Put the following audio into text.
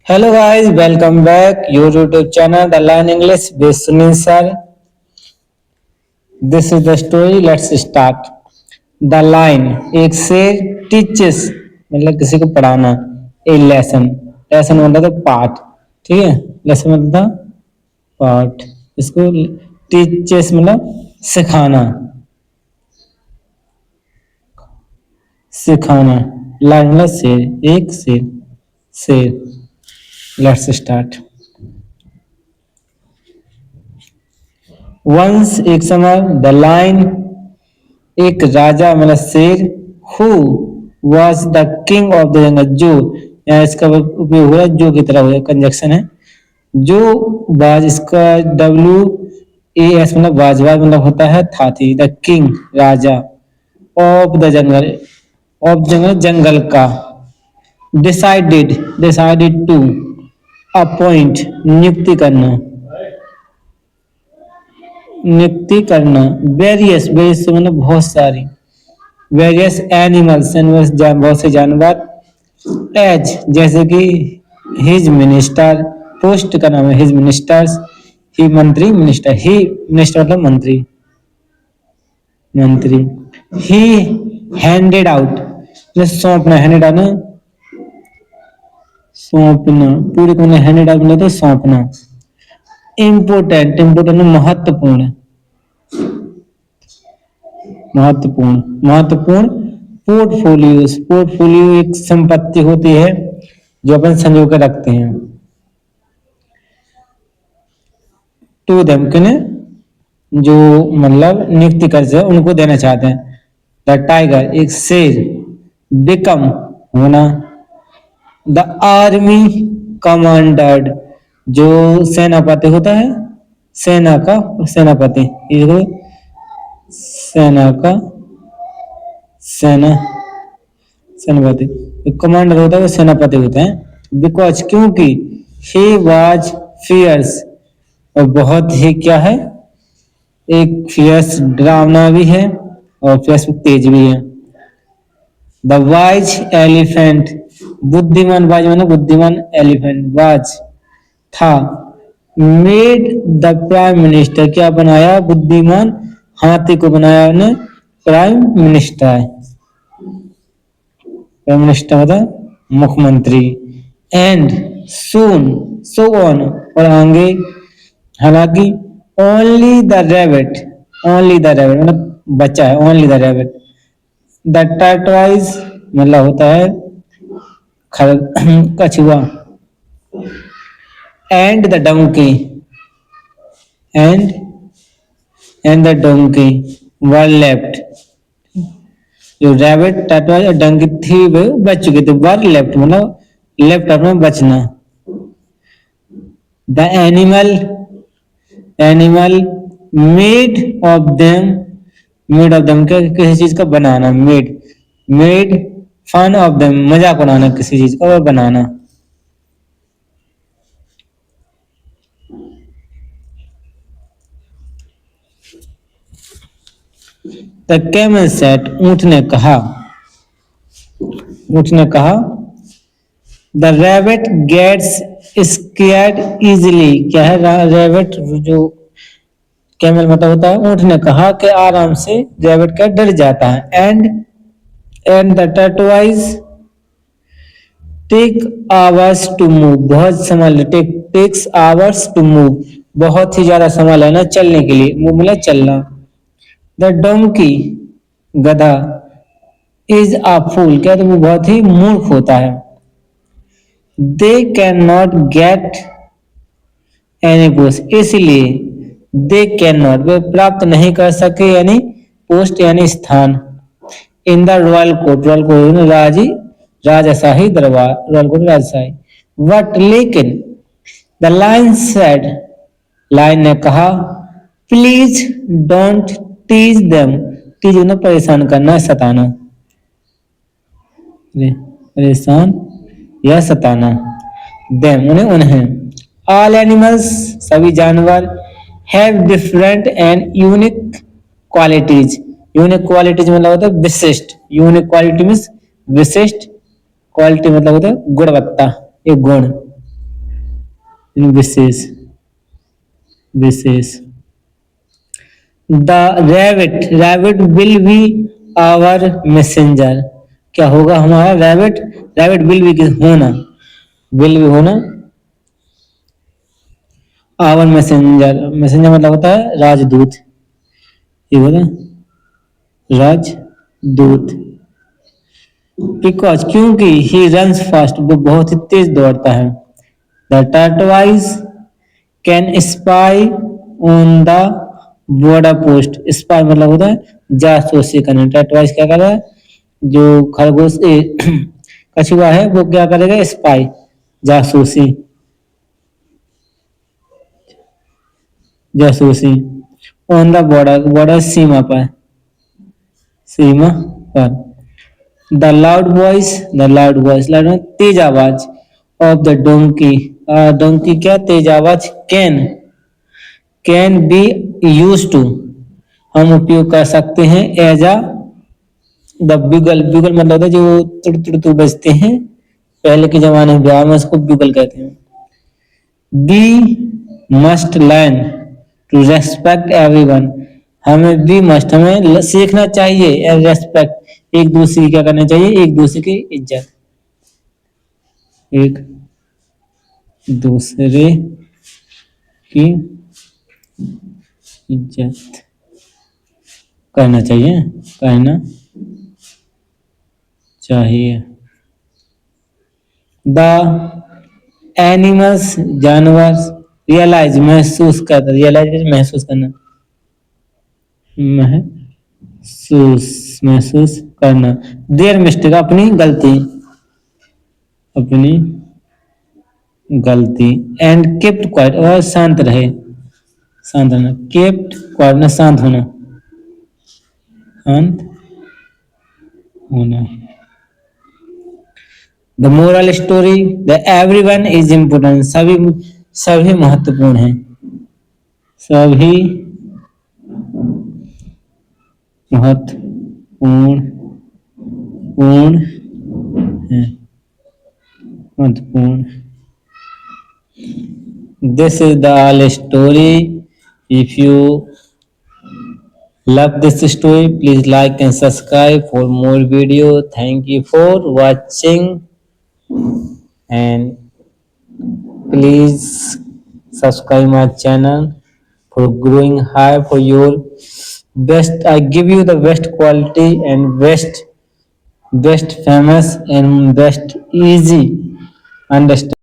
Hello guys, welcome back your YouTube channel The Learn English with Sunil sir. This is the story. Let's start. The line एक से teaches मतलब किसी को पढ़ाना a lesson. lesson मतलब तो पाठ, ठीक है। lesson मतलब था पाठ, इसको teaches मतलब सिखाना, सिखाना। line मतलब शेर, एक शेर। Let's start. वंस एक समय, द लाइन एक राजा मतलब शेर, who was the king of the जंगल, जो यहाँ इसका उपयोग हो रहा है जो की तरह हुआ, कंजक्शन है। जो बाज, इसका WAS मतलब वाजवाज मतलब होता है हाथी। द किंग राजा, of the jungle, of jungle जंगल का। डिसाइडेड टू अपॉइंट नियुक्ति करना, नियुक्ति करना। वेरियस वेरियस मतलब बहुत सारी, वेरियस एनिमल्स बहुत से जानवर। एज जैसे कि हिज मिनिस्टर, पोस्ट का नाम है हिज मिनिस्टर्स। ही मंत्री, मिनिस्टर, ही मिनिस्टर मतलब मंत्री, मंत्री। ही हैंडेड आउट सौंपना, हैंडेड आउट ना सौंपना, पूरे को हैंडेड आउट मतलब तो सौंपना। इम्पोर्टेंट, इम्पोर्टेंट महत्वपूर्ण, महत्वपूर्ण, महत्वपूर्ण। पोर्टफोलियो, पोर्टफोलियो एक संपत्ति होती है जो अपन संजो कर रखते हैं। टू देम किन्हें, जो मतलब नियुक्ति कर से उनको देना चाहते हैं। द टाइगर एक शेर, बिकम होना। द आर्मी कमांडर जो सेनापति होता है, सेना का सेनापति, सेना का सेनापति। कमांडर होता है वो सेनापति होते हैं। बिकॉज क्योंकि, ही वाज फियर्स और बहुत ही क्या है, एक फियर्स डरावना भी है और फियर्स तेज भी है। द वाइज एलिफेंट बुद्धिमान, वाइज माना बुद्धिमान, एलिफेंट वाज था। मेड द प्राइम मिनिस्टर क्या बनाया, बुद्धिमान हाथी को बनाया उन्हें प्राइम मिनिस्टर। प्राइम मिनिस्टर मतलब मुख्यमंत्री। एंड सून, सो ऑन और आगे, हालांकि। Only the rabbit, only the rabbit मतलब बच्चा है, only the rabbit. The tortoise मतलब होता है कछुआ। And the donkey, and the donkey were left. जो रैबिट, टर्टवाइज और डंकी थी वे बच चुके थे। वर लेफ्ट मतलब लेफ्ट में बचना। The animal made of them, made of them क्या, किसी चीज का बनाना। मेड फन ऑफ देम मजाक उड़ाना किसी चीज का और बनाना। द कैमल सेट ऊंट ने कहा, ऊंट ने कहा। The rabbit gets scared easily क्या है, रैबिट जो कैमल मतलब होता है। ऊंट ने कहा कि आराम से रैबिट का डर जाता है। And the tortoise take hours to move बहुत समय, टेक्स आवर्स टू मूव बहुत ही ज्यादा समय लेना चलने के लिए, मूव मतलब चलना। द डोंकी गधा इज अ फूल क्या, तो वो बहुत ही मूर्ख होता है। They can not get any post इसलिए, दे कैन नॉट वे प्राप्त नहीं कर सके यानी पोस्ट यानी स्थान। In the royal court, royal court राजी राजशाही दरबार, रॉयल कोर्ट राजशाही। वट लेकिन, द लाइन सेड लाइन ने कहा। Please don't tease them, tease उन्हें परेशान करना, सताना, परेशान या सताना। देम उन्हें। ऑल एनिमल्स सभी जानवर। Have different and unique qualities, unique qualities मतलब होता है विशिष्ट, यूनिक क्वालिटी मीन्स विशिष्ट, क्वालिटी मतलब होता है गुणवत्ता, एक गुण। in विशेष the rabbit will be our messenger. क्या होगा हमारा रैबिट? रैबिट विल बी होना, विल बी होना आवर मैसेंजर। मैसेंजर मतलब होता है राजदूत, ये होता है राजदूत। बिकॉज क्योंकि ही रन्स फास्ट, वो बहुत ही तेज दौड़ता है। The टर्टवाइज can spy on the border post. Spy मतलब होता है जासूसी करना। टर्टवाइज क्या कर रहा है? जो खरगोश कछुआ है वो क्या करेगा? स्पाई, जासूसी, जासूसी ऑन द बॉर्डर, बॉर्डर सीमा पर, सीमा पर। द लाउड वॉइस तेज आवाज ऑफ द डोंकी। डोंकी क्या तेज आवाज? कैन बी यूज टू, हम उपयोग कर सकते हैं as a the bugle. Bugle मतलब होता है जो तुड़ तुड़ तुड़ बजते हैं, पहले के जमाने में ब्याह में उसको ब्यूगल कहते हैं। We must learn to respect everyone. हमें बी मस्ट, हमें सीखना चाहिए रेस्पेक्ट, एक दूसरे की क्या करना चाहिए? एक दूसरे की इज्जत, एक दूसरे की इज्जत करना चाहिए, करना चाहिए। द एनिमल्स, जानवर, रियलाइज महसूस करना, रियलाइज महसूस करना, महसूस करना। देयर मिस्टेक अपनी गलती, अपनी गलती। एंड केप्ट क्वाइट और शांत रहे, शांत रहना। केप्ट क्वाइट ना शांत होना, शांत होना। The moral story the everyone is important. सभी सभी महत्वपूर्ण है, सभी महत्वपूर्ण पूर्ण है, महत्वपूर्ण। This is the all story. If you love this story, please like and subscribe for more video. Thank you for watching, and please subscribe my channel for growing high, for your best. I give you the best quality and best famous and best easy understand.